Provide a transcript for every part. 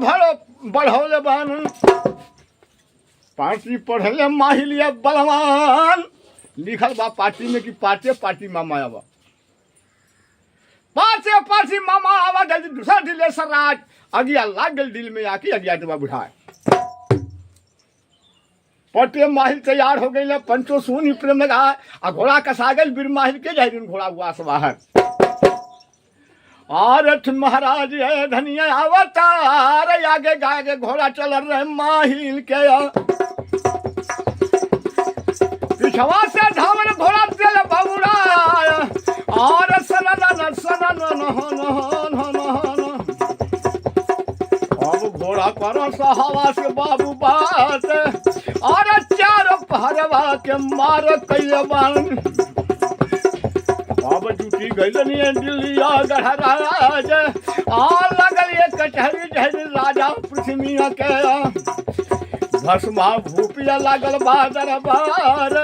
भरो बढ़ौले बन पार्टी पढ़ले माहिलिया बलवान लिखल बा पार्टी में कि पार्टी पार्टी मामा आवा पार्टी पार्टी मामा आवा जल्दी दूसरा दिले सराज अगिया लाग गल दिल में आके अगिया तो बुढ़ाए पटे माहिल तैयार हो गई पंचो सुनी प्रेम लगा आ घोड़ा कसागल बीर माहिल के जाए दिन घोड़ा हुआ सवाहर आरठ महाराज है धनिया अवतार आगे गागे घोड़ा चल रहे माहिल के पिछवा से धावन घोड़ा दिल बबुरा और सनन सनन अब घोड़ा पर हवा से बाबू बात और चार पहरवा के मार कैले बन अब जुटी गई दिल्लिया गढ़राज आ लगल ये कचहरी जहरी राजा पृथ्वी के भस्मा भूपिया लागल बादर बार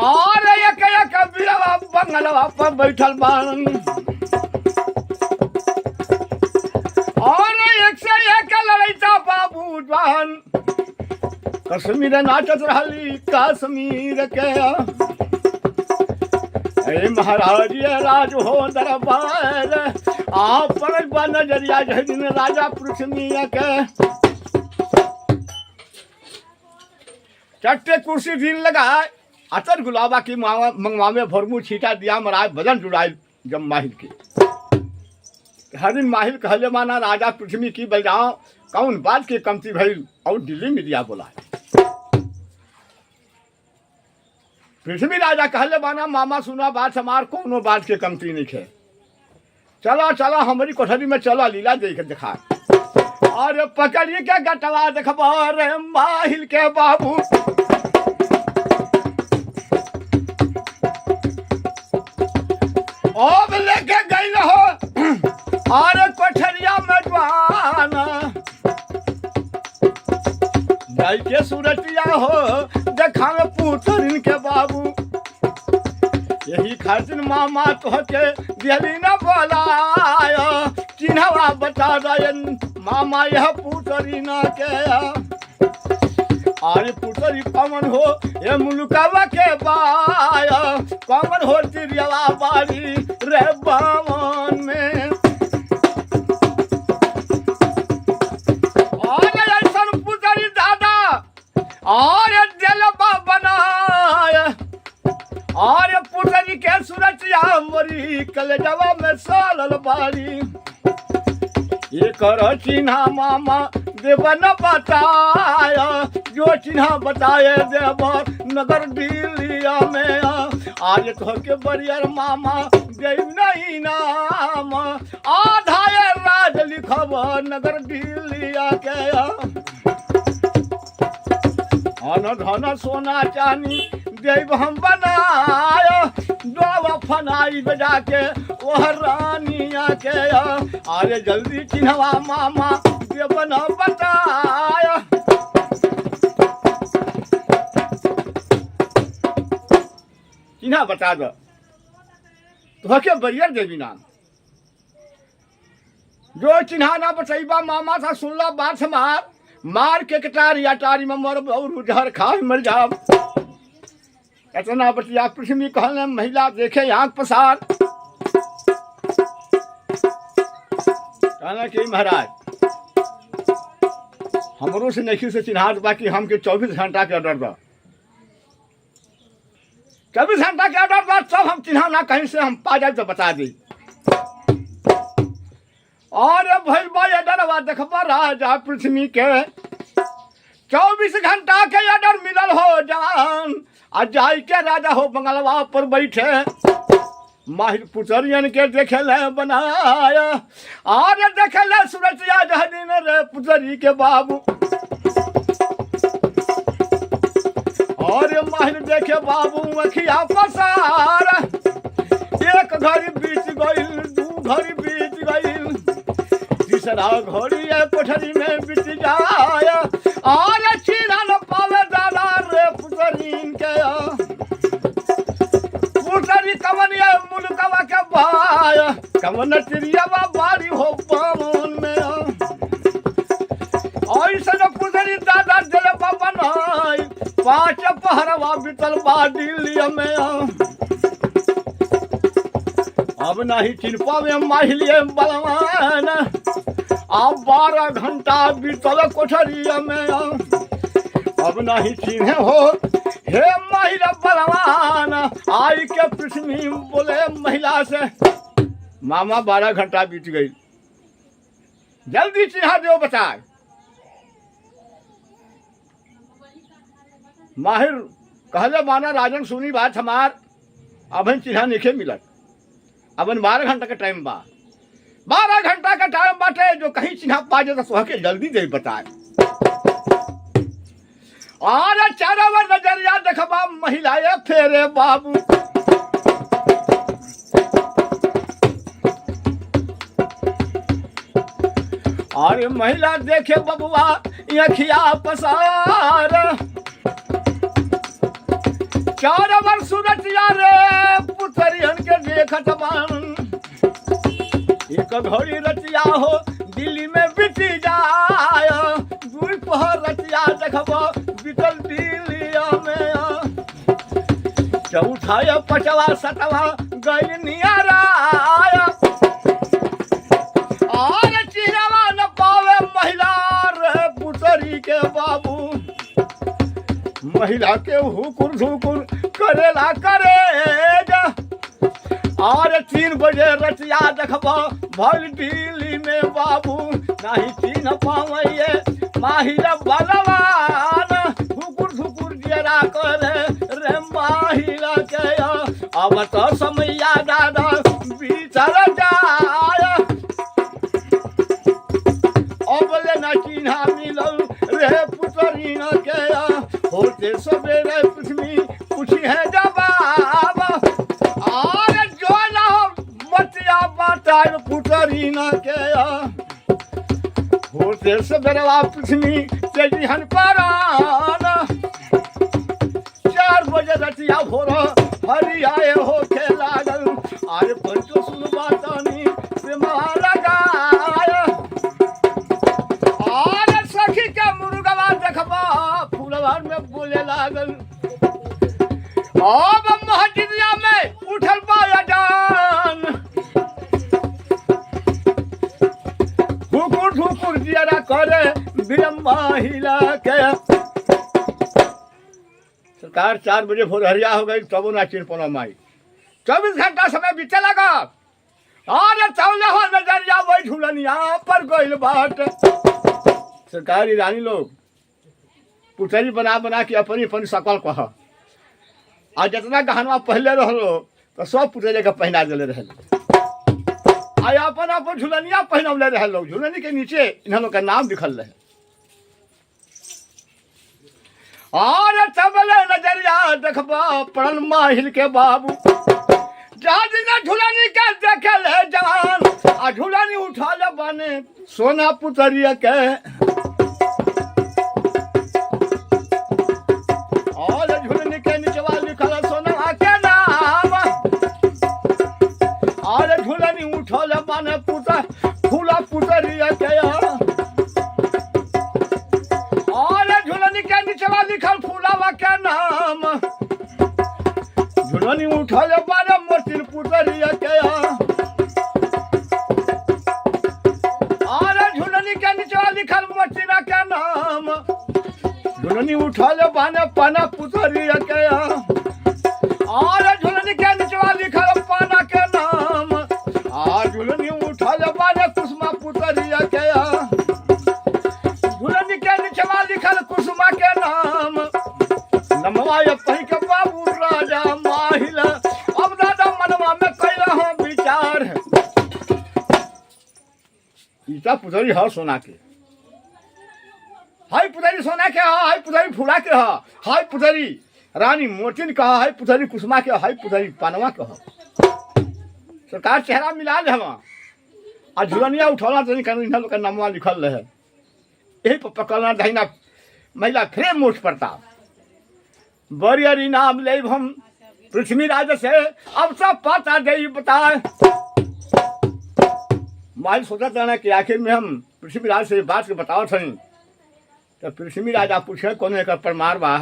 और एक एक बिरवा बंगलवा पर बैठल बन और एक से एक लड़ैता बाबू जवान कश्मीर नाचत रहली कश्मीर के महाराज ये राज हो दरबार आप पर नजरिया दिन राजा पृथ्वी के चट्टे कुर्सी दिन लगाए अतर गुलाबा की मंगवा में भरमू छीटा दिया महाराज बदन जुड़ाई जब माहिल की हर दिन माहिल कहले माना राजा पृथ्वी की बजाओ कौन बात के कमती भइल और दिल्ली में दिया बोला पृथ्वी राजा कहले बाना मामा सुना बात हमार कोनो बात के कमती नहीं है चला चला हमारी कोठरी में चला लीला देख दिखा और पकड़ी के गटवा देखबा रे माहिल के बाबू अब लेके गई हो और कोठरिया में जवाना जाई के सूरतिया हो देखा में पुतरिन के बाबू यही खातिर मामा तोहके दिली न बोलाया चिन्हवा बता दयन मामा यह पुतरी न के अरे पुतरी कमन हो ये मुलुकावा के बाया कमन हो तिरियावा बाड़ी रे बामन में और ऐसन पुतरी दादा और दिलबा बनाया और पुतरी के सुरतिया मरी कलेजवा में सालल बाड़ी ये कर चिन्हा मामा देव न बताया जो चिन्हा बताए देव नगर दिल्लिया में आज तो के बरियर मामा देव नहीं नाम आधा राज लिखब नगर दिल्लिया के अन धन सोना चानी देव हम बनाया दो फनाई बजा के वह रानिया के अरे जल्दी चिन्हवा मामा देव न बताया चिन्हा बता दो तो के बरियर देवी नाम जो चिन्हा ना बतैबा मामा था सुनला बात हमार मार के कटारी अटारी में मर और जहर खाए मर जाब इतना बतिया पृथ्वी कहने महिला देखे आंख पसार कहना कि महाराज हमरों से नहीं से चिन्हा बाकी हमके 24 घंटा के ऑर्डर दो 24 घंटा के ऑर्डर दो सब हम चिन्हा ना कहीं से हम पा जाए तो बता दी और भाई भाई डरवा देखबा राजा पृथ्वी के 24 घंटा के ऑर्डर मिलल हो जान आ जाई के राजा हो बंगलवा पर बैठे माहिर पुतरियन के देखे ले बनाया और देखे ले सूरतिया जहदीन रे पुतरी के बाबू और माहिर देखे बाबू अखिया पसार एक घड़ी बीत गईल दू घड़ी बीत गईल तीसरा घड़ी कोठरी में बीत जाया और चीना न पावे दादा रे पुतरीन के पुतरी कमनिया मुलकवा के भाया कमन तिरियावा बाड़ी हो पावन में पांच पहरवा बीतल बा दिल्ली में अब नहीं चिन पावे माहिलिए बलवान अब 12 घंटा बीतल कोठरिया में अब नहीं चिन्हे हो हे महिला बलवान आई के पृथ्वी बोले महिला से मामा 12 घंटा बीत गई जल्दी चिन्हा दो बताए माहिर कहले माना राजन सुनी बात हमार अब चिन्हा नहीं मिलत अब 12 घंटा का टाइम बा 12 घंटा का टाइम बाटे जो कहीं चिन्हा पा जाए तो सुहा के जल्दी दे बताए और चारों नजरिया देखबा महिलाएं फेरे बाबू और महिला देखे बबुआ अखिया पसार चार वर सूरतिया रे पुतरियन के देखत बान एक घड़ी रतिया हो दिल्ली में बीती जाय दुई पहर रतिया देखबो बीतल दिल्ली में चौथा पचवा सतवा गई नियारा और चिरवा न पावे महिला रे पुतरी के बाबू महिला के हुकुर धुकुर करेला करे और 3 बजे रतिया देखबा भल दिल्ली में बाबू नहीं चिन्ह पावैये माहिला बलवान हुकुर धुकुर जरा करे रे माहिला के अब तो समैया दादा बीचर जाय अब ले न चिन्हा मिलल रे पुतरी न के होते सवेरे पृथ्वी पूछी है जवाब और जो न हो बतिया बताए पुतरी न के होते सवेरे पृथ्वी तेजी हन परान 4 बजे रतिया भोर हरि आए हो के लागल आरे पंचो सुनबा तानी से मारा गाय और सखी के मुर्गवा देखबा फूलवार में बोले लागल अब महजिदिया में उठल पाया जान हुकुर ठुकुर जिया करे बिरम्बाहिला के सरकार 4 बजे भोर हरिया हो गई तब ना चिन्ह पना माई 24 घंटा समय बीते लगा और चौले हो नजरिया वही झूलनिया पर गइल बाट सरकारी रानी लोग पुतरी बना बना के अपनी अपनी सकल कह आ जितना गहनवा पहले रहो तो सब पुतरे के पहना दिले रहे आ अपन अपन झुलनिया पहनवले रहे लोग झुलनी के नीचे इन लोग का नाम लिखल रहे और तबले नजरिया देखबा पड़ल माहिल के बाबू जादी ने झुलनी के देखे ले जवान आ झुलनी उठा ले बने सोना पुतरिया के उठल माने पुता फूला पुतरिया के और झुलनी के नीचवा लिखल फूलावा के नाम झुलनी उठल माने मोतिन पुतरिया के और झुलनी के नीचवा लिखल मोतिना के नाम झुलनी उठल माने पाना पुतरिया के और झुलनी के नीचवा लिखल पाना के नाम झुलनी उठल बाने कुसुमा पुतरिया के झुलनी के नीचवा लिखल कुसुमा के नाम नमवा पही के बाबू राजा माहिल अब दादा मनवा में कैला हो विचार ईटा पुतरी है सोना के हाय पुतरी सोना के हाय पुतरी फूला के हाय पुतरी रानी मोतिन कहा हाय पुतरी कुसुमा के हाय पुतरी पानवा के सरकार चेहरा मिला ले हम आ झुलनिया उठौला तो नहीं इन लोग का नामवा लिखल रहे यही पर पकड़ना दहिना महिला फिर मोट पड़ता बरियर इनाम ले हम पृथ्वी राज से अब सब पता दे बताए माल सोचा था ना कि आखिर में हम पृथ्वी राज से बात के बताओ थे तो पृथ्वी राजा पूछे कौन एक परमार बा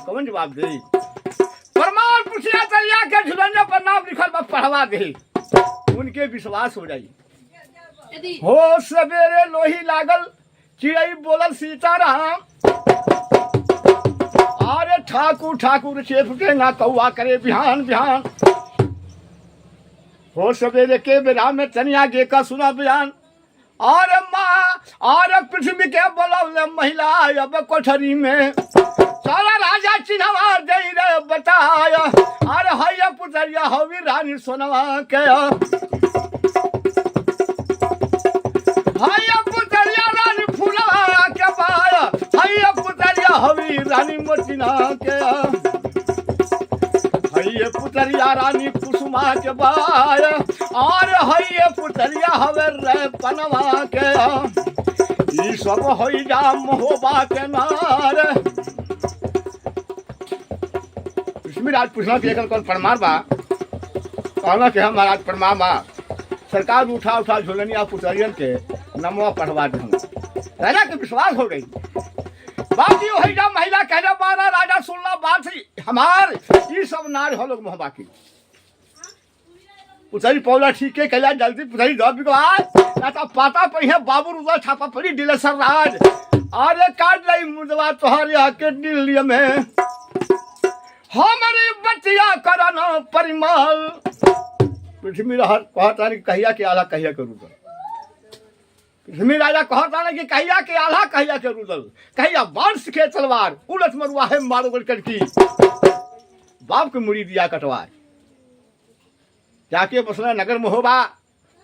कौन जवाब दे? प्रमाण पुछिया चलिया के झुलनिया पर नाम लिखल बा पढ़वा दे, उनके विश्वास हो जाई। हो सवेरे लोही लागल, चिड़ई बोलल सीताराम, अरे ठाकुर ठाकुर चेप टेंगा कौआ करे बिहान बिहान। हो सवेरे के बेरा में तनिया गे का सुना बयान, और माँ और पृथ्वी के बोलौले महिला अब कोठरी में, सारा राजा चिन्हवा दे रे बताया, अरे हैया पुतरिया हवी रानी सोनवा के, हैया पुतरिया रानी फूलवा के पाया, हैया पुतरिया हवी रानी मोतिना के, हैया पुतरिया रानी कुसुमा के बाया, और हैया पुतरिया हवे रे पनवा के, ई सब होई जा महोबा के नार। आज पूछना कि कौन प्रमाण बा? कहना कि हम महाराज प्रमाण बा, सरकार उठा उठा झोलनिया पुतरियन के नमवा पढ़वा दे। राजा के विश्वास हो गई। बाकी हो जा महिला कहने बारा राजा सुनला बात हमार ये सब नार हो लोग मोहबा की पुतरी पौला ठीक है कहला जल्दी पुतरी दो बिगवाज ना तो पाता पहिए बाबू रुदा छापा पड़ी दिलेसर राज, अरे काट लई मुर्दवा तोहरे के दिल्ली में, हमारी बतिया करना परिमल। पृथ्वी राजा कहता नहीं कहिया के आला कहिया के रुदल, पृथ्वी राजा कहता नहीं कि कहिया के आला कहिया के रुदल, कहिया वंश के तलवार उलट मरुआ है मारो करकी, बाप के मुड़ी दिया कटवार, जाके बसना नगर महोबा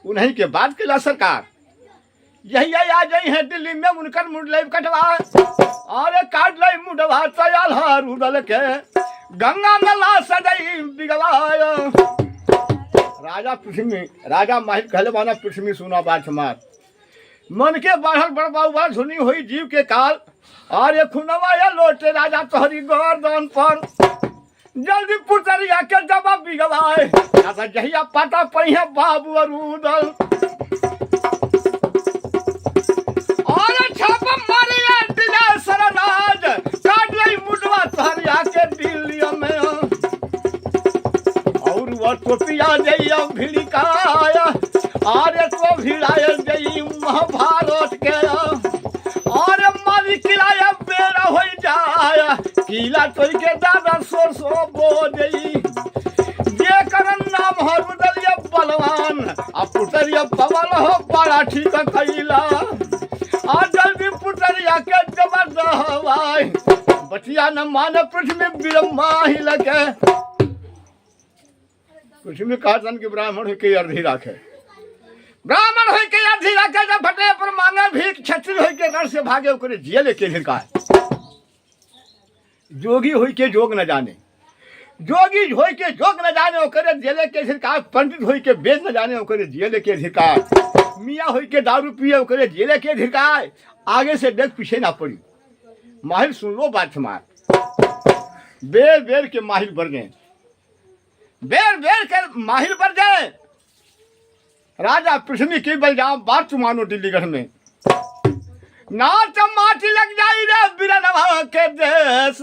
उन्हीं के बाद के ला सरकार, यही आ जाई है दिल्ली में उनकर मुंडले कटवार, अरे काट लई मुंडवा तयाल हर रुदल के, गंगा में ला सदै बिगवाया। राजा पृथ्वी राजा माहिर कहले बाना पृथ्वी सुना बात हमार, मन के बढ़ल बड़बाउबा झुनी हुई जीव के काल, अरे खुनवा लोटे राजा तोहरी गर्दन पर, जल्दी पुतरिया के जवाब बिगवाए, राजा जहिया पाटा पहिया बाबू अरुदल, अरे छापा मारिया दिला सरनाज, काट लई मुंडवा तोहरिया के दिल्ली में, और वो टोपिया जइया भिड़काया, अरे तो भिड़ाया जई महाभारत के, अरे मारी किलाया बेरा हो जाया, किला तोड़ के दादा सो बो जई, ये करन नाम हो रुदलिया बलवान, आ पुतरिया पवल हो बड़ा ठीक कैला, आ जल्दी पुतरिया के जबर दहवाई, बचिया न मान पृथ्वी बिरम्मा ही लगे। पृथ्वी कहतन कि ब्राह्मण हो के अर्धी राखे, ब्राह्मण हो के अर्धी राखे, जब फटे पर मांगे भीख, छत्री हो के घर से भागे ओकरे जेल के धिरकाए, जोगी हो के जोग न जाने, जोगी हो के जोग न जाने ओकरे जेल के धिरकाए, पंडित हो के वेद न जाने ओकरे जेल के धिरकाए, मियाँ हो के दारू पिए ओकरे जेल के धिरकाए, आगे से देख पीछे ना पड़ी। माहिर सुन लो बात हमार, बेर बेर के माहिर बढ़ गए, बेर बेर के माहिर बढ़ गए। राजा पृथ्वी की बलजाम बात मानो दिल्लीगढ़ में, नाच माटी लग जाई रे बिरनवा के देश,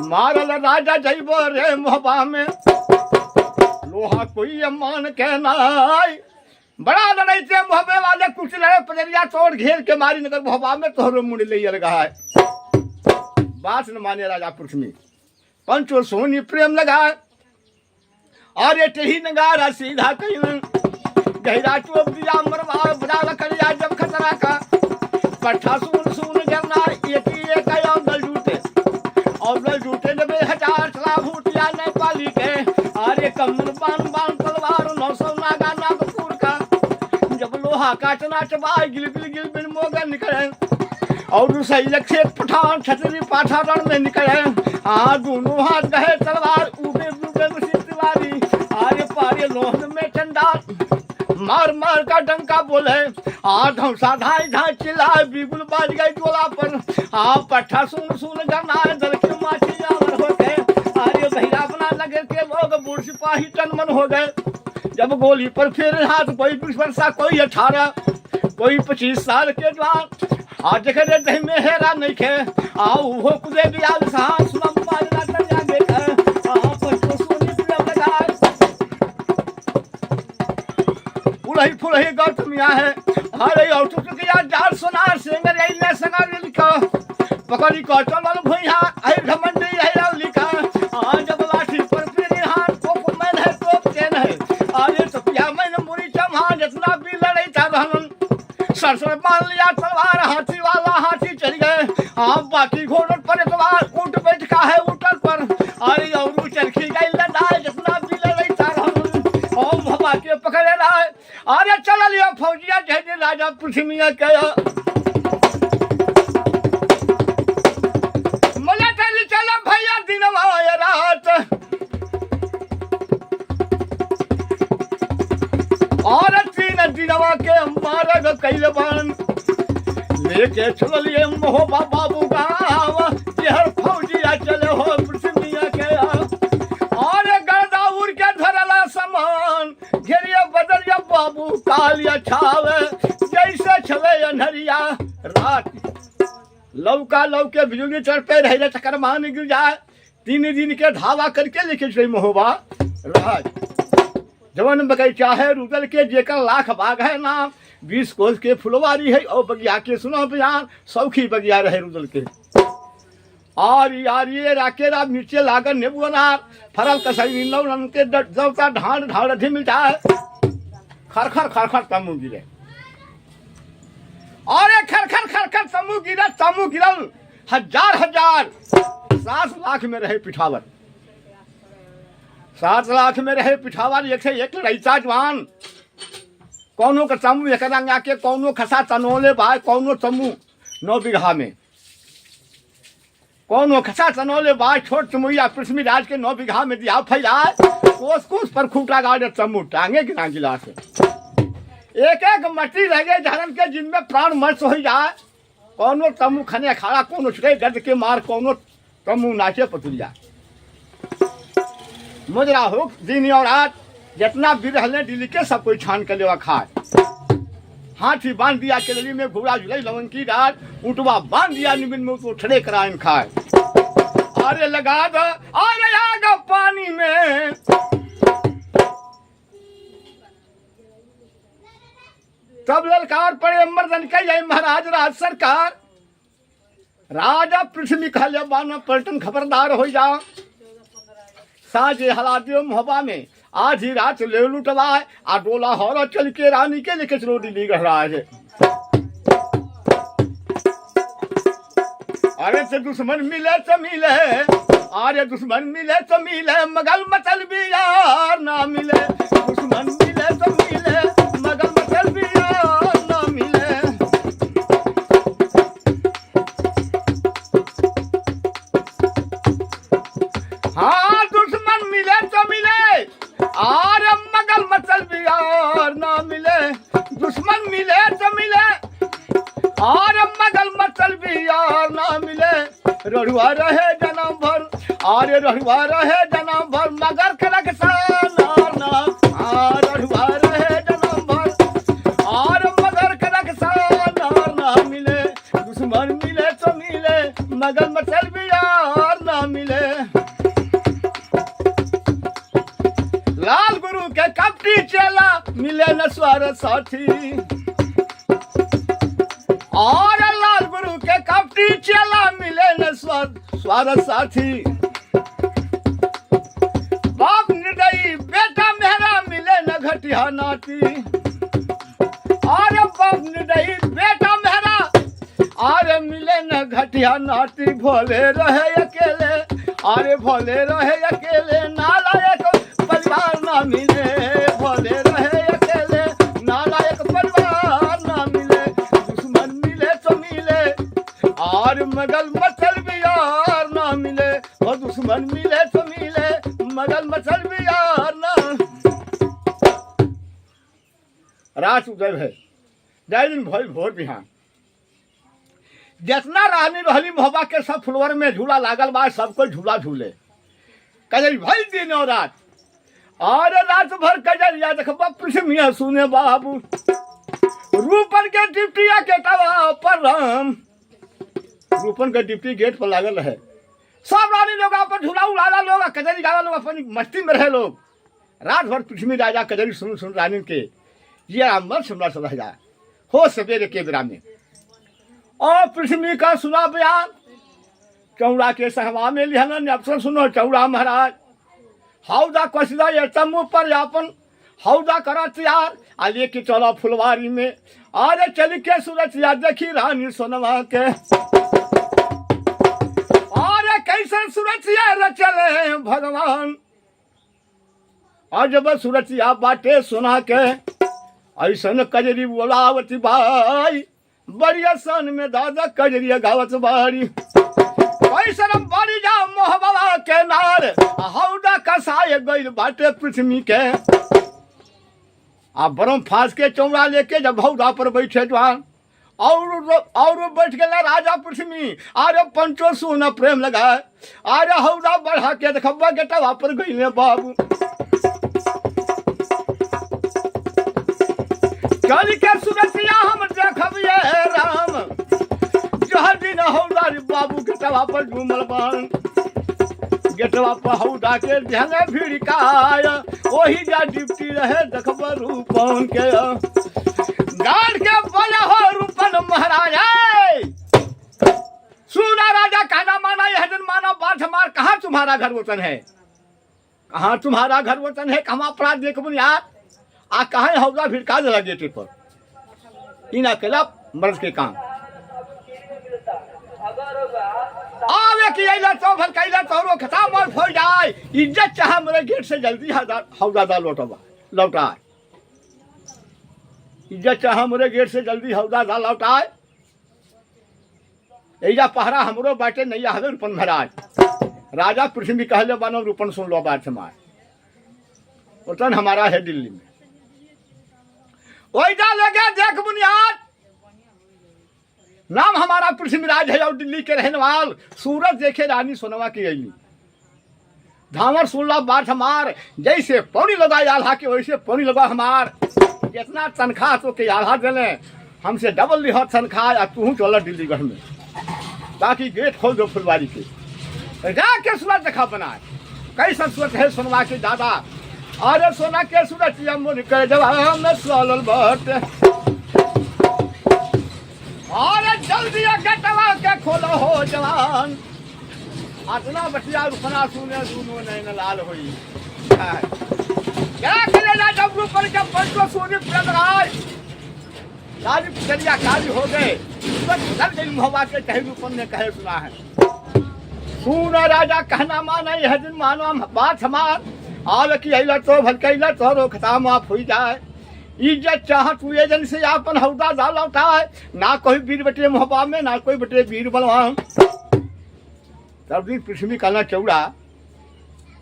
मारल राजा जइबो रे मोहबा में, लोहा कोई मान के नाई, बड़ा लड़ाईते मोहबे वाले कुछ लड़े पजरिया तोड़ घेर के मारी नगर मोहबा में, तोहरो मुंड ले लगा है। बात न माने राजा पृथ्वी, पंचो सोनी प्रेम लगाए, और ये टेढ़ी नगारा सीधा कहीं, गहरा टोप दिया मरवा बड़ा लकड़िया जब खतरा का, पट्ठा सुन सुन जरनार एक दल जूटे, और दल जूटे जब 1000 चला भूटिया नेपाली के, अरे कमर बान बान तलवार 900 नागा नागपुर का, जब लोहा काटना चबाई गिल गिल बिन मोगन निकले, और सही लक्ष्य पठान छतरी पाठा रण में निकले, दोनों हाथ गहे तलवार उबे डूबे तिवारी, आरे पारे लोहन में चंडाल, मार मार का डंका बोले, धौसा धाई धाई चिल्लाए, बिगुल बाज गई गोला पर, पट्ठा सुन सुन गना दल के माछी आवर हो गए, अरे भैया बना लगे के लोग बूढ़ सिपाही तन मन हो गए, जब गोली पर फिर हाथ, कोई 20 वर्षा, कोई 18, कोई 25 साल के जवान, आज देखे दही में हेरा नहीं खे, आओ हो कुदे बियाल सुना फुलही फुलही गौतमिया है अरे औटू किया जाल सोनार सेंगर यही ने संगा लिखा पकड़ी कटल वाल भुइया आई घमंडी है लिखा आज जब लाठी पर फिर हाथ को मैं है तो केन है अरे सपिया मैंने मुरी चमहा जितना भी लड़ाई था रहन सरसों मान लिया तलवार हाथी वाला हाथी चल गए हाँ बाकी घोड़ों पर एतवार ऊँट बैठ का है ऊँटल पर अरे और चरखी गई लड़ाई जितना भी लड़ाई था रहन ओम भवा के पकड़े रहा अरे चल लिया फौजिया जय राजा पृथ्वी के चला भैया दिनवा रात और तीन दिनवा के मारग कैल बन लेके चल लिए मोहबा बाबू गाँव यह फौजिया चले हो पृथ्वी के और गरदाउर के धरला समान घेरिया बदरिया बाबू कालिया छावे जैसे छवे अनहरिया रात लौका लौके बिजुली चढ़ पे रहे चक्कर मान गिर जाए 3 दिन के धावा करके लेके चले महोबा राज जवन बगैचा है रुदल के जेकर लाख बाग है नाम 20 कोस के फुलवारी है और बगिया के सुनो बयान सौखी बगिया रहे रुदल के और यार ये राकेरा नीचे लागन नेबू अनार फरल कसई नौन के जवता ढांड ढांड ढिमिल जाए खरखर खरखर तमु गिरे और खर तमु गिरल हजार 7 लाख में रहे पिठावर 7 लाख में रहे पिठावर एक से एक लड़ैचा जवान कौनो का तमु एक रंगा के कौनो खसा तनोले भाई कौनो तमु 9 बीघा में कौनो खसा तनोले भाई छोट तमुया पृथ्वी राज के 9 बीघा में दिया फैलाए कोस पर खूटा गाड़े तमु टांगे गिरा गिला से एक एक मट्टी लगे धरन के जिनमें प्राण मर्च हो जाए कौनो तमु खने खाड़ा कौनो छुटे गर्द के मार कौनो तमु नाचे पतुलिया मुजरा हो दिन और रात जितना भी रहने दिल्ली के सब कोई छान कर लेवा खाए हाथी बांध दिया केरली में घोड़ा झुलाई लवन की रात ऊँटवा बांध दिया निबिन में उसको ठड़े कराइन खाए अरे लगा दो अरे आगा पानी में तब ललकार पड़े मर्दन के यही महाराज राज सरकार राजा पृथ्वी खाले बान पलटन खबरदार हो जा साजे हला दियो मोहबा में आज ही रात ले लुटवाए आ डोला हौरा चल के रानी के लेके चलो दिल्ली गहरा है अरे से दुश्मन मिले तो मिले अरे दुश्मन मिले तो मिले मगल मचल भी यार ना मिले दुश्मन मिले तो मिले मगल मचल भी यार ना मिले हाँ दुश्मन मिले तो मिले अरे मगल मचल भी यार ना मिले दुश्मन मिले तो मिले और मगल मचल भी यार ना मिले रढ़ुआ रहे जन्म भर अरे रढ़ुआ रहे जन्म भर मगर करक नार ना रढ़ुआ रहे जन्म भर और मगर करक नार ना मिले दुश्मन मिले तो मिले मगल मचल भी यार ना मिले लाल गुरु के कपटी चला मिले न स्वर साथी और लाल गुरु के कपटी चला मिले न स्वार साथी बाप निर्दयी बेटा मेरा मिले न घटिया नाती और बाप निर्दयी बेटा मेरा और मिले न घटिया नाती भोले रहे अकेले अरे भोले रहे अकेले नालायक परिवार ना मिले भोले रहे अकेले नालायक परिवार ना मिले दुश्मन मिले तो मिले और मगल मचल भी यार ना मिले और दुश्मन मिले तो मिले मगल मचल भी यार ना रात उदय है जय दिन भोल भोर बिहान जितना रानी रहली मोहबा के सब फुलवर में झूला लागल बा सब कोई झूला झूले कजरी भई दिन और रात और रात भर कजरिया देखबा पृथ्वी सुने बाबू रूपन के डिप्टिया के टवा पर राम रूपन के डिप्टी गेट पर लागल रहे सब रानी लोग अपन झूला उड़ाला लोग कजरी गाला लोग अपन मस्ती में रहे लोग रात भर पृथ्वी राजा कजरी सुन रानी के ये अमर सुनना सब रह जाए हो सवेरे के बेरा में। और पृथ्वी का सुना बयान चौड़ा के सहवा में लिहन अफसर सुनो चौड़ा महाराज हौदा कसिदा ये तमु पर यापन हौदा करा तैयार आ लेके चला फुलवारी में अरे चल के सूरतिया देखी रानी सोनवा के अरे कैसे सूरतिया रचले भगवान अजब सूरतिया बाटे सुना के ऐसन कजरी बोलावती बाई बड़िया सन में दादा कजरिया गावत बारी ऐसन बड़ी जा मोहबा के नार हौदा कसाए गइल बाटे पृथ्वी के आप बरम फांस के चौड़ा लेके जब हौदा पर बैठे जवान और बैठ गए राजा पृथ्वी अरे पंचो सुन प्रेम लगा अरे हौदा बढ़ा के देखबा गेटवा पर गइले बाबू चल के सूरतिया हम देखब ये राम जहर दिन हौदा रे बाबू गेटवा पर घूमल बान गेटवा पर हौदा के ध्यान भिड़काय ओही जा डिप्टी रहे देखब रूपन के गाड़ के बजा हो रूपन महाराज सुना राजा कहना माना यह दिन माना बात हमार कहाँ तुम्हारा घर वतन है कहाँ तुम्हारा घर वतन है कहाँ अपराध देख बुनियाद आ कहा हौदा भिड़का दिला गेटे पर इन अकेला मर्द के काम आवे कि अइला तो भल कैला तोरो खत्म और हो जाए इज्जत चाह मेरे गेट से जल्दी हौदा दा लौटाए इज्जत चाह मेरे गेट से जल्दी हौदा दा लौटाए एजा पहरा हमरो बाटे नैया हवे रूपन महाराज राजा पृथ्वी कहले बानो रूपन सुन लो बात हमार वतन हमारा है दिल्ली में ओइजा लगे देख बुनियाद नाम हमारा पृथ्वीराज है और दिल्ली के रहने वाल सूरज देखे रानी सोनवा की अली धामर सुनला बात हमार जैसे पौनी लगा आल्हा के वैसे पौनी लगा हमार जितना तनख्वाह तो के आल्हा देने हमसे डबल लिह तनख्वाह आ तू चल दिल्ली घर में ताकि गेट खोल दो फुलवारी के जाके सूरज देखा बनाए कैसा सूरज है सोनवा के दादा अरे सोना के सूरज मुन कर जवान में सोलल बट अरे जल्दी गेटवा के खोलो हो जवान आतना बटिया रुपना सुने दोनों नैन लाल होई क्या करे ना जब ऊपर जब पंचो सोने प्रगराय लाली पिछलिया काली हो गए बस घर गई मोहबा के कहे रूपन ने कहे सुना है सुन राजा कहना माना यह दिन मानो बात हमार आवे कि अइला तो भलकैला तो रो खत्म आप हुई जाए इज्जत चाह तू एजन से आपन हौदा दा लौटाए ना कोई वीर बटे मोहबा में ना कोई बटे वीर बलवान तब दिन पृथ्वी कहना चौड़ा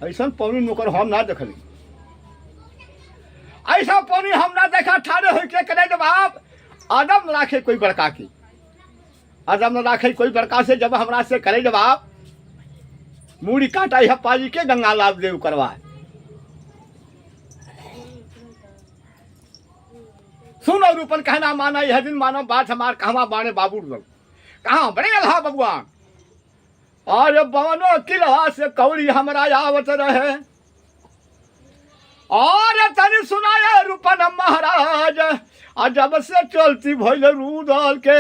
ऐसा पौनी नौकर हम ना देखली ऐसा पौनी हम ना देखा ठाड़े हो के करे जवाब आदम न राखे कोई बड़का की आदम न राखे कोई बड़का से जब हमरा से करे जवाब मूड़ी काटा यह पाजी के गंगा लाभ देव करवाए सुनो रूपन कहना माना यह दिन मानो बात हमार कहवा बाणे बाबू कहाँ बड़े अल्हा बबुआ और बवनो किलवा से कौड़ी हमरा आवत रहे और तनी सुनाया रूपन महाराज आ जब से चलती भइल रूदल के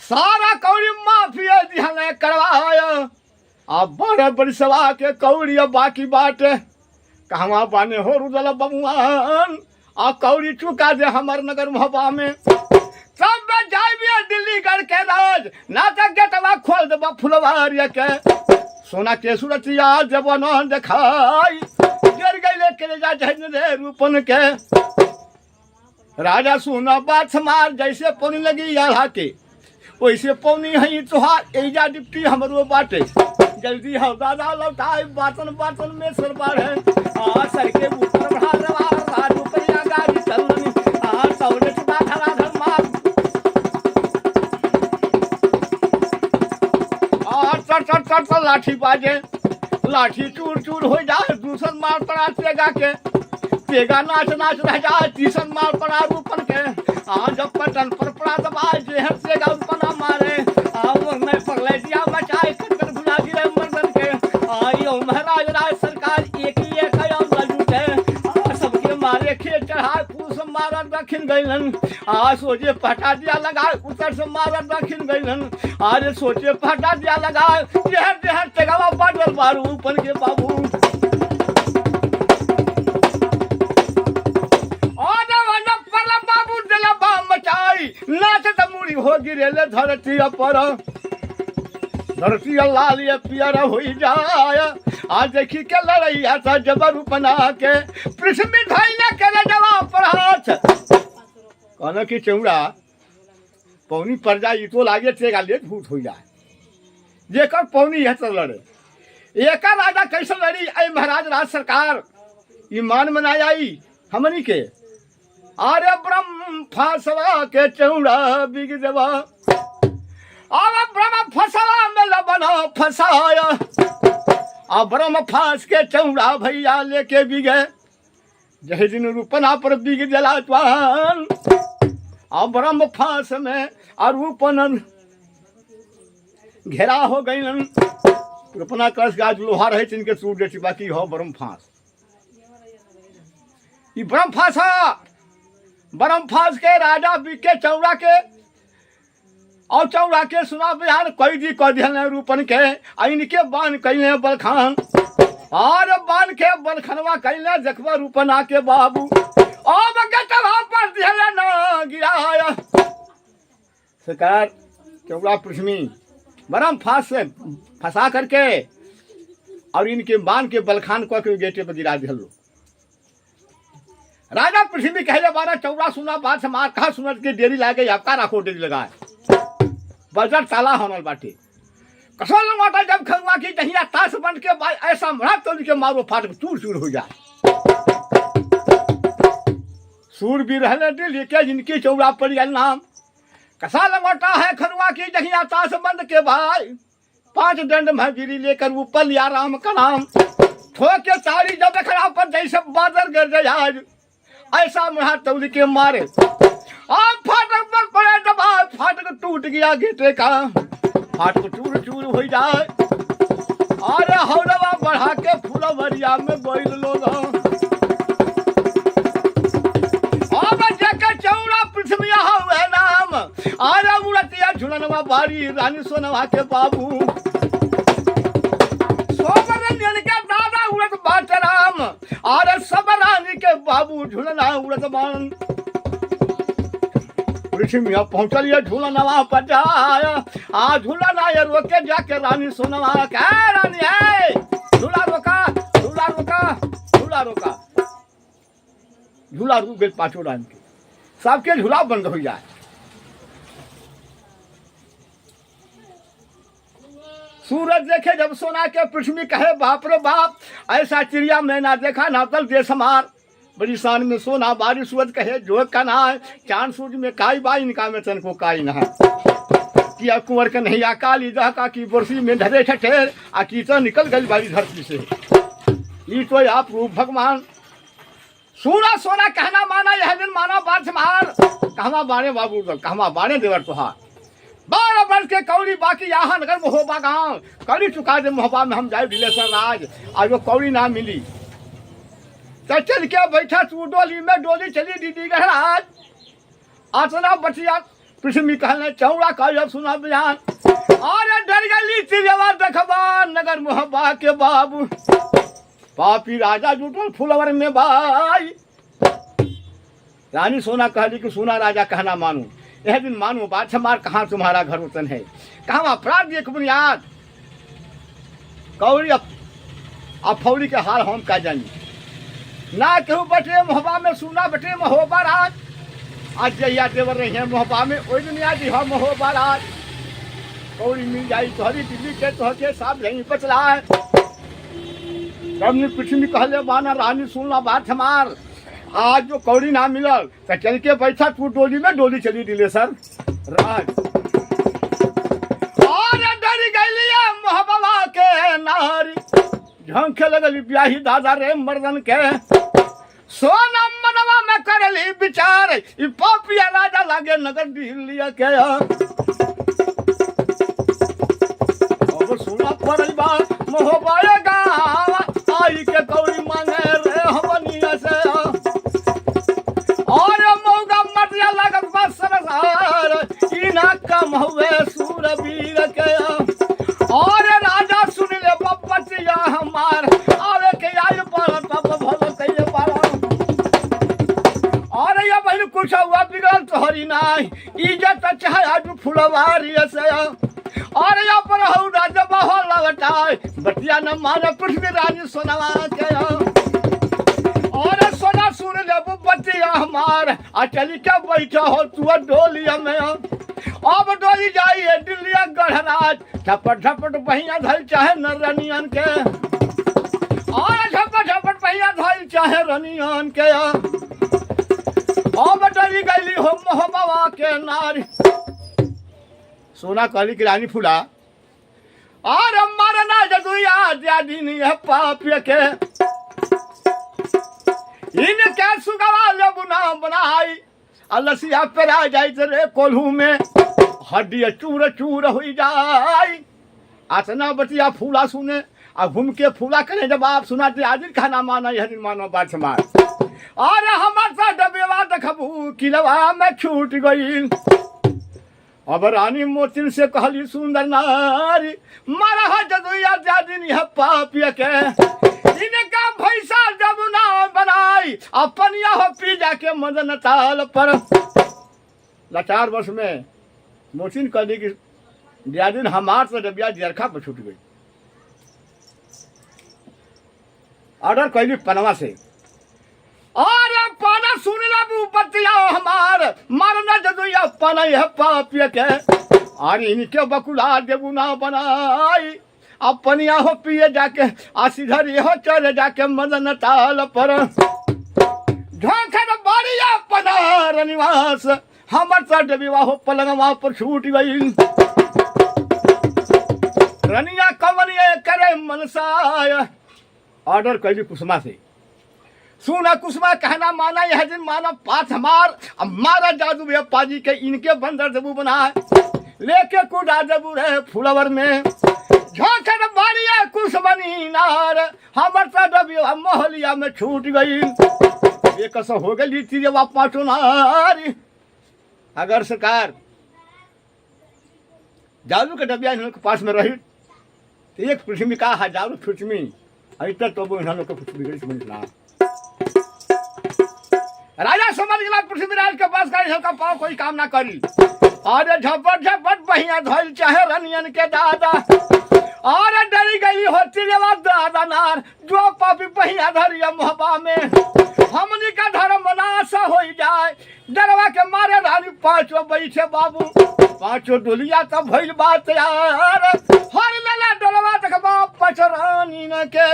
सारा कौड़ी माफिया दिहने करवाया अब बड़े बड़ी सभा के कौड़ी बाकी बाटे कहवा बाने हो रुदल बबुआन आ कौड़ी चुका दे हमार नगर मोहबा में सब जाए दिल्ली गढ़ के राज ना तक गेटवा खोल देबा फुलवारिया के सोना के सूरतिया जब न देखाई गिर गईले के जा जहन रे रूपन के राजा सुना बात हमार जैसे पौनी लगी आल्हा के वैसे पौनी है तुहार एजा डिप्टी हमरो बाटे जल्दी हो दादा लौटाए बातन बातन में सर बाढ़े सर के ऊपर बढ़ा दवा ऊपर या गाड़ी चलनी सौने की बात हरा घर मार चढ़ लाठी बाजे लाठी चूर चूर हो जाए दूसर मार पड़ा तेगा नाच नाच रह जाए तीसर मार पड़ा रूपन के जब पटन पर पड़ा दबाए जेहर से रूपना मारे मैं पगले दिया बचाए कर भुला गिरे मर्दन के यो महाराज राज सरकार एक ही एक लजूट है सबके मारे खेत चढ़ाए पूस मारा गईलन। सोचे पटा दिया लगा उत्तर से मारा दक्षिण गईलन। अरे सोचे पटा दिया लगा जहर जहर टेगावा बाटल बारू ऊपर के बाबू। बाबू दिला बाम मचाई नाचत मुड़ी हो गिरेले धरती पर। धरती लाल ये पियर हो जाए आज देखी के लड़ैया था जबर बना के पृथ्वी धैले करे जवाब पर हाथ। कहना कि चौड़ा पौनी पड़ जाए तो लागे तेगा ले झूठ हो जाए जेकर पौनी है तो लड़े। एक राजा कैसे लड़ी आई महाराज राज सरकार ईमान मनाई आई हमनी के। अरे ब्रह्म फासवा के चौड़ा बिग देवा अब ब्रह्म फसवा में लबना फसाया। अब ब्रह्म फास के चौड़ा भैया लेके बिगे जहे दिन रूपना पर बिग जला त्वान। अब ब्रह्म फास में अरूपन घेरा हो गई रूपना कस गाज लोहा रहे इनके सूट देती बाकी हो ब्रह्म फास। ये ब्रह्म फासा ब्रह्म फास के राजा बिके चौड़ा के और चौड़ा के सुना बिहार कोई दी कह दिया रूपन के इनके बान कैले बलखान। और बान के बलखनवा कैले देखबा रूपना के बाबू और बगटवा पर दिया ना गिराया। सरकार चौड़ा पृथ्वी ब्रह्म फास से फंसा करके और इनके बान के बलखान को के गेटे पर गिरा दिया। राजा पृथ्वी कहले बारा चौड़ा सुना बात से मार कहा सुनत के देरी लागे आपका राखो देरी लगाए बजट ताला होनल बाटे कसो लंगोटा जब खंगवा की जहिया ताश बन के ऐसा मरा तो के मारो फाट चूर चूर हो जाए। सूर भी रहने दिल के जिनकी चौड़ा पड़ गया नाम कसा लंगोटा है खंगवा की जहिया ताश बंद के भाई 5 दंड में गिरी लेकर ऊपर लिया राम का नाम। ठोके तारी जब खड़ा पर जैसे बादल गिर जाए ऐसा महा तौली के मारे फाटक पर पड़े दबा फाटक टूट गया गेटे का फाटक चूर चूर हो जाए। अरे हौरवा बढ़ा के फुलवरिया में बोल लोग जगह चौड़ा पृथ्वी हुए नाम। अरे उड़तिया झुलनवा बारी रानी सोनवा के बाबू सोमरंजन के दादा उड़त बाट राम। अरे सब रानी के बाबू झुलना उड़त बाण पृथ्वी पहुंचल ये झूलनवा पर जाया झूलना ये रोके जाके रानी सोनवा क्या रानी है झूला रोका झूला रोका झूला रोका झूला रुक गए 5 रानी के सबके झूला बंद हो जाए। सूरज देखे जब सोना के पृथ्वी कहे बाप रे बाप ऐसा चिड़िया मैं ना देखा ना तल देश हमार। बड़ी शान में सोना बारी सूरज कहे जो का ना है चांद सूरज में काई बाई इनका में तन को काई ना है किया कुंवर का नहीं काली दह का की बरसी में ढरे ठठेर आ की तो निकल गई बारी धरती से। ये तो आप रूप भगवान सूरा सोना कहना माना यह दिन माना बात मार कहवा बाणे बाबू कहवा बाणे देवर तुहार 12 वर्ष के कौड़ी बाकी यहाँ नगर महोबा गाँव कौड़ी चुका दे महोबा में हम जाए दिलेश्वर राज आज वो कौड़ी ना मिली तो चल के बैठा तू डोली में डोली चली दीदी गहराज आतना बचिया पृथ्वी कहने चौड़ा का जब सुना बयान अरे डर गली तिरवा देखबा नगर महोबा के बाबू पापी राजा जुटल फुलवर में भाई। रानी सोना कहली कि सोना राजा कहना मानू यह दिन मानो बात हमार कहाँ तुम्हारा घर वतन है कहाँ अपराध एक बुनियाद कौड़ी अफौरी के हाल हम का जानी ना केहू बटे मोहबा में सुना बटे महोबा राज आज जहिया देवर रही है मोहबा में ओई दुनिया जी हम महोबा राज कौड़ी मिल जाई तोहरी दिल्ली के तोहके साथ नहीं बचला है सबने पृथ्वी कहले बाना रानी सुनला बात हमार आज जो कौड़ी ना मिलल तो चल के बैठा तू डोली में डोली चली दिले सर राज और डरी गईलिया मोहबा के नारी झंखे लगली ब्याही दादा रे मर्दन के सोना मनवा में करली विचार ई पापिया राजा लागे नगर दिल्ली के अब सुना पड़ल बा मोहबा गाँव आई के कौड़ी मांगे रे हमनिया से और मौगा फुलवारी से और या पर हौ राजा बहो लवटाए बतिया न माने पृथ्वी रानी सोनवा के और सोना सुन ले बतिया हमार आ चली के बैठा हो तू डोलिया में अब डोली जाइए दिल्लिया गढ़राज झपट झपट पहिया धल चाहे न रनियन के और झपट झपट पहिया धल चाहे रनियन के अब डोली गईली हो मोहबा के नारी सोना कहली की रानी फूला और मरना जदुया दिन है पापिय के इनके सुगवा ले बुना बनाई अलसिया पेरा जाई रे कोल्हू में हड्डी चूर चूर हुई जाई आसना बतिया फूला सुने आ घूम के फूला करे जब आप सुनाते आदिल खाना माना यह दिन मानो बात समार अरे हमार सा डबेवा देखबू किलवा में छूट गई अब रानी मोतिन से कहली सुंदर नारी मारा जदुया दिन यह पापिय के इनका भैसा जब ना बनाई अपनिया हो पी जाके मदन ताल पर लाचार वर्ष में मोचिन कह दी कि दिन हमार तो डबिया जरखा पर छूट गई ऑर्डर कैली पनवा से और पाना सुन ला बतिया हमार मरना जदुया पाना यह पापिय के और इनके बकुला देबू ना बनाई अपनिया हो पिए जाके आसीधर हो चले जाके मदन ताल पर झोंखर बाड़िया पनार निवास हमर सड विवाह पलंगवा पर छूट गई रनिया कमरिया करे मनसाय ऑर्डर कैली कुसुमा से सुना कुसुमा कहना माना यह दिन माना पाथ मार मारा जादू पाजी के इनके बंदर जबू बना लेके कुड़ा जबू रहे फुलवर में झोंकन बाड़िया कुछ बनी नार हमर सडबिया मोहलिया में छूट गई ये कसो हो गई थी जब आप पाँचों नारी अगर सरकार जादू के डबिया इन के पास में रही तो एक पृथ्वी का हजारों पृथ्वी अभी तक तो वो इन लोग के पृथ्वी समझना राजा समझ गया पृथ्वीराज के पास का पाँव कोई काम ना करी और झपट झपट बहिया धोल चाहे रनियन के दादा और डरी गई होती रे दादा नार जो पापी पहिया धरिया मोहबा में हमनी का धर्म नाश हो जाए डरवा के मारे रानी पांचों बैठे बाबू पांचों डोलिया तब भइल बात यार हर लला डोलवा तक बाप पचरानी न के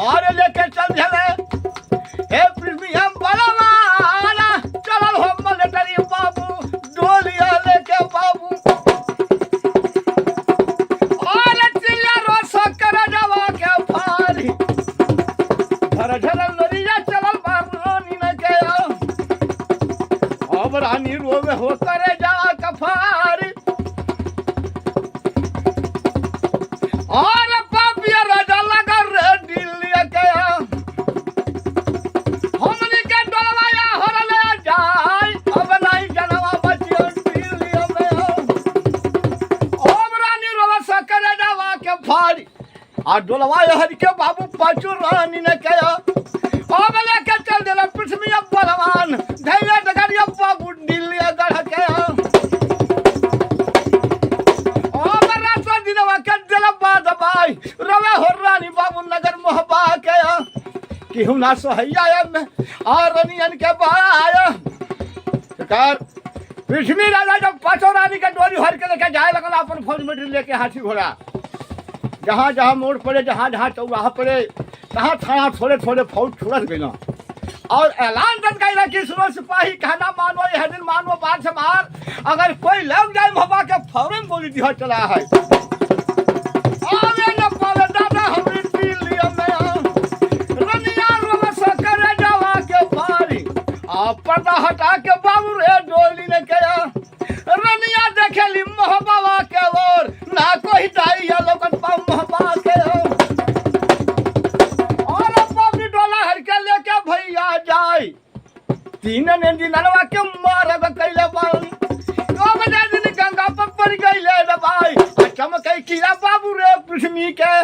और लेके चल झले हे पृथ्वी हम बलवाना चलल हो मलटरी बाबू डोलिया लेके बाबू और चिल्ला रोस कर जावा के फारी धर धर लोरिया चलल बारानी न गया अब रानी रोवे हो करे जा कफारी और पापिया राजा लगा रे दिल्ली गया हमनी के डलवाया हर ले जाए अब नहीं जनवा बचियो दिल्ली में अब रानी रोवा सकरे जावा के फाड़ी आ डोलवाया हर के बाबू पाचू रानी ने कहा अब लेके चल देला पृथ्वी अब बलवान धैर्य डगरिया बाबू दिल्ली गढ़ के अब रात दिनवा के दिल बाद भाई रवे हो रानी बाबू नगर मोहबा के केहू ना सोहैया में और रनियन के बाया सरकार पृथ्वी राजा जब पांचों रानी के डोरी हर के लेके जाए लगल अपन फौज में लेके हाथी घोड़ा जहाँ जहाँ मोड़ पड़े जहाँ जहाँ चौराहा पड़े तहाँ थाना थोड़े थोड़े फौज छुड़त गई और ऐलान कर गई कि सुनो सिपाही कहना मानो यह दिन मानो बात से मार अगर कोई लग जाए मोहबा के फौरन गोली दिया चला है पर्दा हटा के बाबू रे डोली ने कहा रनिया देखेली मोहबा के ओर ना कोई दाई या लोगन पा मोहबा के और बाबू डोला हर के लेके भैया जाए तीन ने दिनवा के मारब कैले बानी दो बजे दिन गंगा पर पड़ गईले रे भाई चमकई किला बाबू रे पृथ्वी के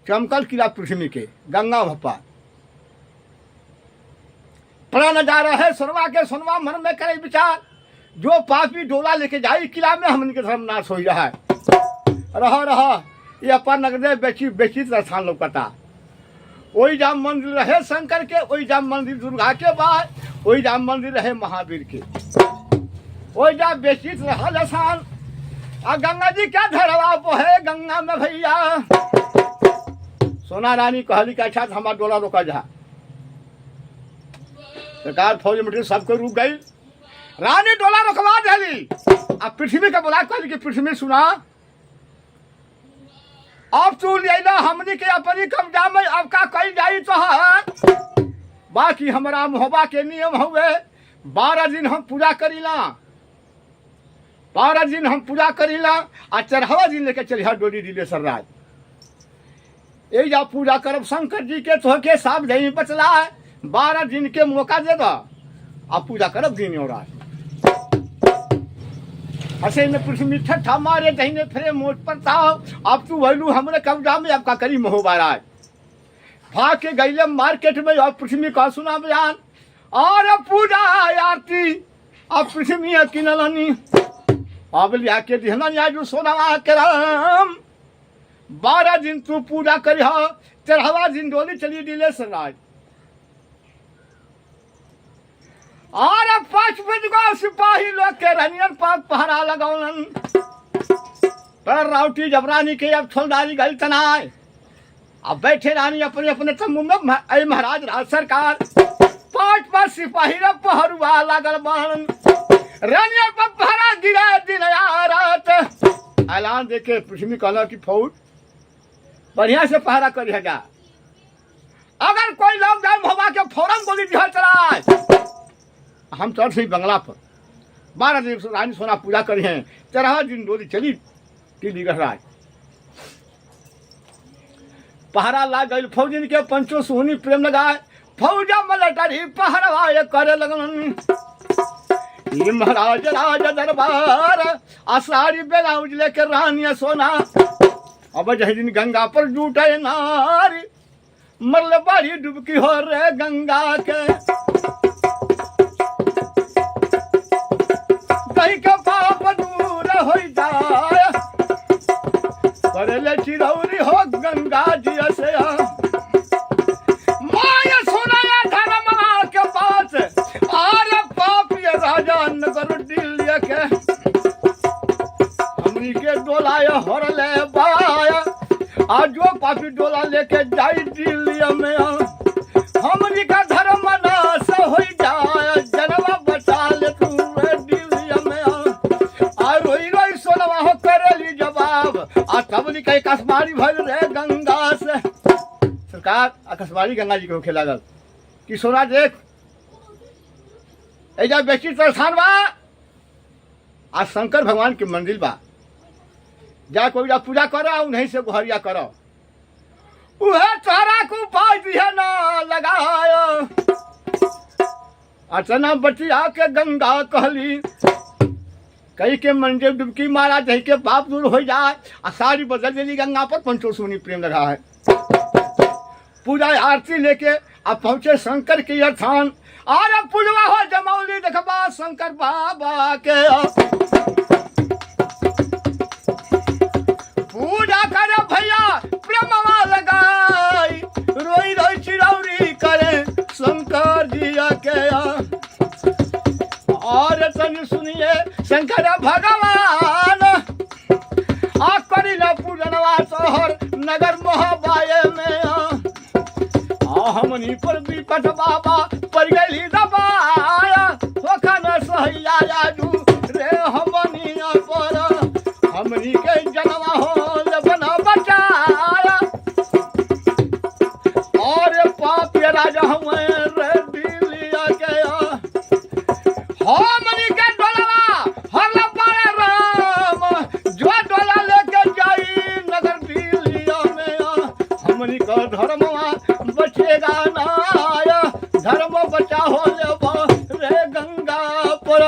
चमकल किला पृथ्वी के गंगा भप्पा पड़ा नजारा है सुनवा के सुनवा मन में करे विचार, जो पापी डोला लेके जाई किला में हमन के धर्म नाश हो रहा है। रहा ये अपन नगदे बेची बेची स्थान लौकता। वही जाम मंदिर रहे शंकर के, वही जाम मंदिर दुर्गा के बाद, वही जाम मंदिर रहे महावीर के, वही जाम बेचित रहा स्थान। और गंगा जी क्या धरवा वो है गंगा में भैया। सोना रानी कहली का अच्छा हमारा डोला रोका जा। सरकार फौज मिट्टी सबको रुक गई, रानी डोला रोकवा दिली। अब पृथ्वी का बुला कहली कि पृथ्वी सुना, अब तू लेना हमनी के अपनी कब्जा में अब का कही जाई तो है। बाकी हमारा मोहबा के नियम हुए 12 दिन हम पूजा करीला, 12 दिन हम पूजा करीला आ 13वां दिन लेके चलिहा डोली दिलेश्वर राज। ये जा पूजा करब शंकर जी के तो के साफ दही बचला है, 12 दिन के मौका दे दो अब पूजा करब दिन और रात। ऐसे में पृथ्वी ठट्ठा मारे दहीने फिरे मोट पड़ता। अब तू वैलू हमरे कब्जा में अब का करी मोहबा राज। भाग के गईले मार्केट में और पृथ्वी का सुना बयान और पूजा आरती अब पृथ्वी किनलनी अब लिया के दिहना याजू सोना करम। 12 दिन तू पूजा करी हो, 13वां दिन डोली चली दिलेश्वर राज। और 5 बज गो सिपाही लोग के रनियन पर पहरा लगौलन। पर राउटी जबरानी के अब छोलदारी गई तनाए। अब बैठे रानी अपने अपने तम्बू में अय महाराज राज सरकार 5 सिपाही रे पहरुआ लागल बहन। रनियन पर पहरा गिरा दिन रात। ऐलान देके पृथ्वी कहला कि फौज बढ़िया से पहरा करी जा, अगर कोई लोग जाए भवा के फौरन गोली दिहल चलाए। हम चल से बंगला पर 12 दिन रानी सोना पूजा करी हैं, 13वां दिन डोली चली दिलेश्वर राज। पहरा ला गई फौजन के पंचो सोनी प्रेम लगाए। फौजा मलटरी पहरवा करे लगन। ये महाराज राज दरबार आषाढ़ी ब्लाउज लेकर रानी सोना। अब जही दिन गंगा पर जुटे नारी मरल बड़ी डुबकी हो रे गंगा के। कहीं के पाप दूर हो जाए करे चिरौरी हो गंगा जी से। माया सोना धर्म के पास आरे पाप ये राजा नगर दिल्ली के। हमनी के डोला हरले बाया आज जो पापी डोला लेके जाई दिल्ली में। हमनी का धर्म नाश हो जाए जनवा बचा ले तू दिल्ली में। आ रोई रोई सोनवा हो करेली जवाब आ तबली कई कसबारी भर रे गंगा से। सरकार आकाशवाणी गंगा जी को खेला गल कि सोना देख एजा बेची स्थान बा, आज शंकर भगवान के मंदिर बा, जा कोई जा पूजा करो नहीं से गुहरिया करो। उहे तोहरा को पाई दिया ना लगायो। अचना बचिया के गंगा कहली कई के मंदिर डुबकी मारा जही के पाप दूर हो जाए। आ सारी बदल देली गंगा पर पंचो सोनी प्रेम लगा है। पूजा आरती लेके अब पहुंचे शंकर के स्थान। और पूजवा हो जमौली देखबा शंकर बाबा के। पूजा करे भैया प्रेमवा लगाई रोई रोई चिरौरी करे शंकर जी के। और तन सुनिए शंकर भगवान आ करी न पूजनवा शहर नगर मोहबाए में। हमनी पर विपट बाबा पर गई दबाया होखा न सहिया आजू रे हमनी पर। हमनी के जनवा हो बना बचाया और पाप राजा हुए रे दिलिया के। हमनी के डोलवा हर पाए राम जो डोला लेके जाई नगर दिलिया में। हमनी का धर्मवा बचेगा ना धर्म बचा हो रे गंगा पर।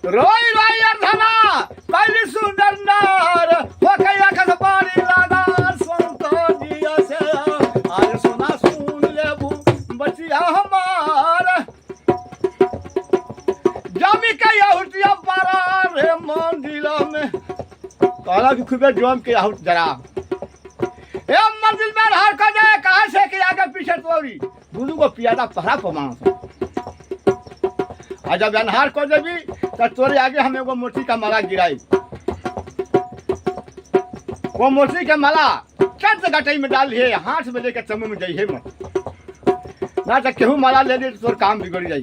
रोई रोई अर्धना पहली सुंदर नार हो गया कसबारी लगा शंकर जी से। आज सुना सुन लेबू बचिया हमार कहला कि खूबे जोम के आउट जरा ए मंजिल में हार कर जाए कहां से कि आगे पीछे तोरी दूधू को पियादा पहरा पमाना आ जब अनहार कर देबी तो तोरे आगे हम एगो मोती का माला गिराई वो मोती के माला चट गटई में डाल है हाथ में लेकर चमू में जाइए मत ना तो केहू माला ले ली तो तोर काम बिगड़ जाई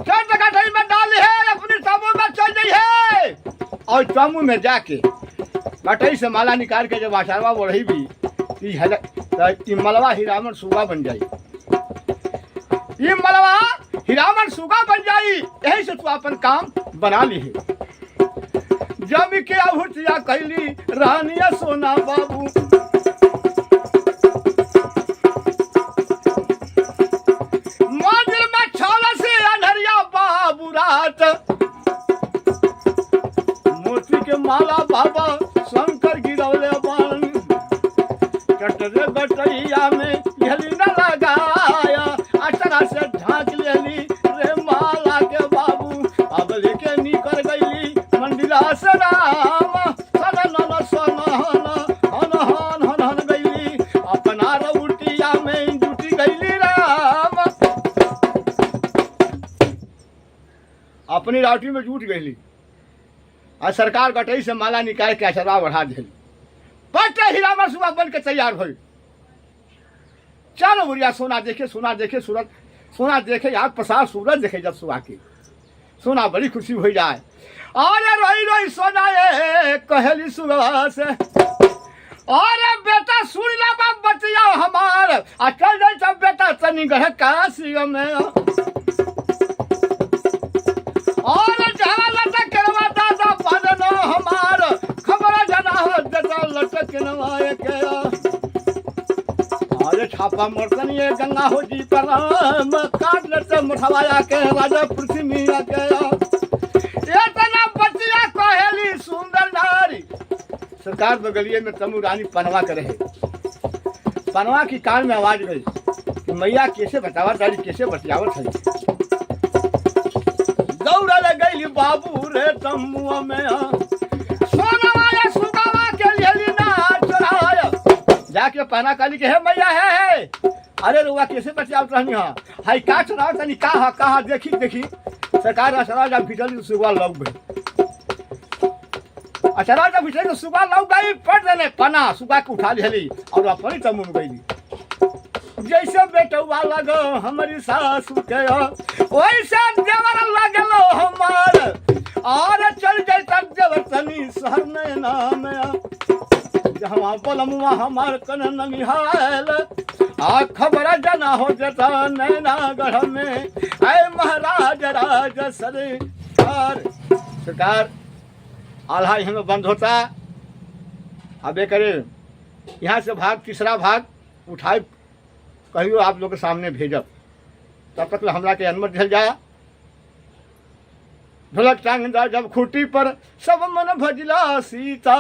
चट गटई में डाल है अपनी चमू में चल जाई है और चमू में जाके गटई से माला निकाल के जब आचारवा बढ़ी भी ई मलवा हीरामन सुगा बन जाई ये मलवा हीरामन सुगा बन जाई यही से तू अपन काम बना ली है जब के हुटिया कैली रानिया सोना बाबू मंदिर में छाला से अनहरिया बाबू रात मोती के माला बाबा शंकर गिरौले बन कटरे बटैया में यही न लगाया अचरा से ढाक लेली रे माला के बाबू अब लेके निकल गईली मंदिरा से राम सन सन हन हन हन हन गईली अपना रउटिया में जुटी गईली राम अपनी राउटी में जुट गईली और सरकार गटई से माला निकाल के अचरवा बढ़ा दिली बट हीरामन सुबह बन के तैयार भई चलो बुढ़िया सोना देखे सूरज सोना देखे यार प्रसाद सूरज देखे जब सुबह की सोना बड़ी खुशी हो जाए अरे रोई रोई सोना ये कहली सुबह से अरे बेटा सुन ला बाप बतिया हमार आ चल जाए तब बेटा तनी गढ़ काशी में और जहाँ लटक करवा दादा पादन हमार खबर जना हो देता लटक नवाए के अरे छापा मर्दन ये गंगा हो जी पर काट लेते मुठवाया के राजा पृथ्वी के ये तना बतिया कहेली सुंदर नारी सरकार बगलिए में तमु रानी पनवा करे है पनवा की कान में आवाज गई कि मैया कैसे बतावा तारी कैसे बतियावत है दौड़ा ले गई बाबू रे तमुआ में सोनवा या सुगावा के लिए ना चढ़ाया जाके पहना काली के है मैया है अरे रुआ कैसे बतियावत रहनी हां हाय का चढ़ाव तनी कहा देखी सरकार असरा जब भीतर सुगा लग गई असरा जब भीतर सुगा लग गई पट देने पना सुगा के उठा लेली और अपनी तमुन गईली जैसे बेटवा लगो हमारी सासू के वैसे देवर लगलो हमार और चल जाए तब देवर तनी शहर में नाम जहाँ बोलमुआ हमार कन ननिहाल आ खबर जना हो जता नैना गढ़ में ऐ महाराज राज सरकार आल्हा यहाँ में बंद होता अब ये करे यहाँ से भाग तीसरा भाग उठाए कहियो आप लोग के सामने भेजब तब तक हमरा के अनुमति दिल जाए ढोलक टांग जब खूटी पर सब मन भजला सीता